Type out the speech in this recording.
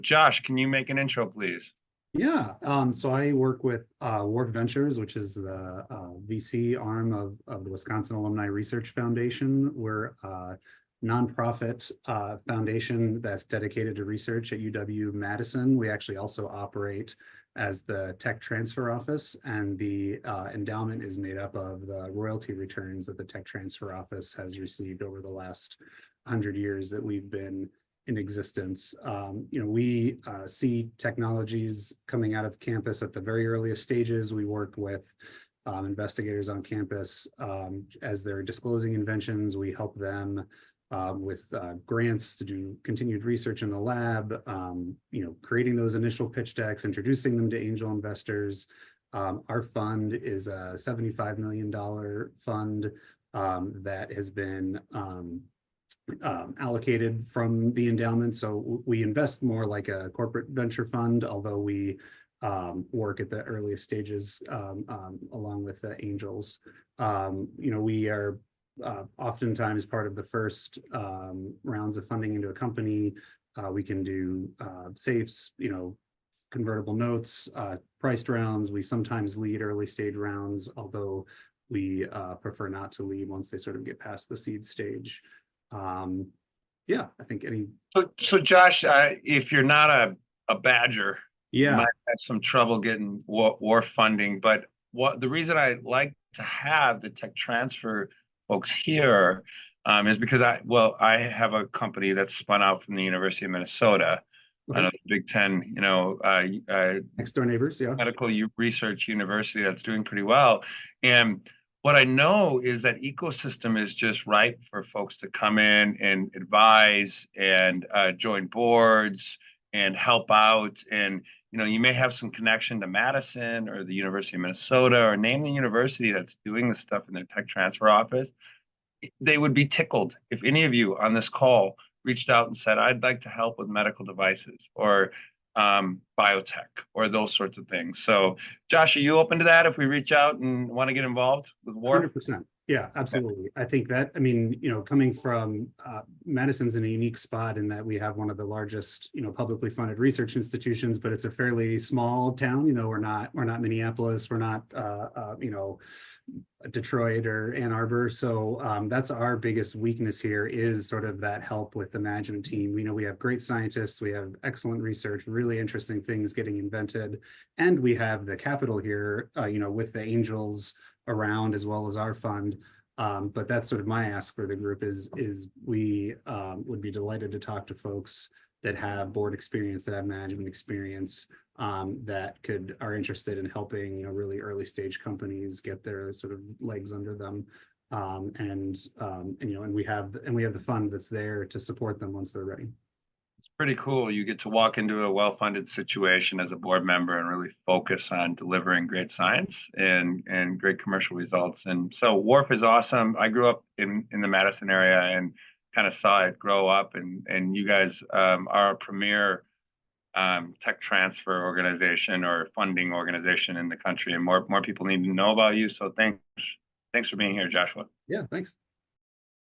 Josh, can you make an intro, please? Yeah, so I work with WARF Ventures, which is the VC arm of the Wisconsin Alumni Research Foundation. We're a nonprofit foundation that's dedicated to research at UW-Madison. We actually also operate as the tech transfer office, and the endowment is made up of the royalty returns that the tech transfer office has received over the last 100 years that we've been in existence. We see technologies coming out of campus at the very earliest stages. We work with investigators on campus as they're disclosing inventions. We help them with grants to do continued research in the lab, creating those initial pitch decks, introducing them to angel investors. Our fund is a $75 million fund that has been allocated from the endowment. So we invest more like a corporate venture fund, although we work at the earliest stages along with the angels. We are oftentimes part of the first rounds of funding into a company. We can do safes, convertible notes, priced rounds. We sometimes lead early stage rounds, although we prefer not to lead once they sort of get past the seed stage. I think any. So Josh, if you're not a Badger, you Yeah, might have some trouble getting WARF funding. But the reason I like to have the tech transfer folks here is because I have a company that's spun out from the University of Minnesota, okay. another Big Ten, Next door neighbors, yeah. medical research university that's doing pretty well. And what I know is that ecosystem is just right for folks to come in and advise and join boards and help out. And, you may have some connection to Madison or the University of Minnesota, or name the university that's doing this stuff in their tech transfer office. They would be tickled if any of you on this call reached out and said, I'd like to help with medical devices or biotech or those sorts of things. So Josh, are you open to that if we reach out and want to get involved with WARF? 100%. Yeah, absolutely. I think that, coming from Madison's in a unique spot in that we have one of the largest, publicly funded research institutions, but it's a fairly small town. We're not Minneapolis, we're not, Detroit or Ann Arbor. So that's our biggest weakness here, is sort of that help with the management team. We have great scientists, we have excellent research, really interesting things getting invented, and we have the capital here, with the angels around as well as our fund. But that's sort of my ask for the group is we would be delighted to talk to folks that have board experience, that have management experience, that are interested in helping, really early stage companies get their sort of legs under them. And we have the fund that's there to support them once they're ready. It's pretty cool. You get to walk into a well-funded situation as a board member and really focus on delivering great science and great commercial results. And so WARF is awesome. I grew up in the Madison area and kind of saw it grow up. And you guys are a premier tech transfer organization or funding organization in the country, and more people need to know about you. So thanks for being here, Joshua. Yeah, thanks.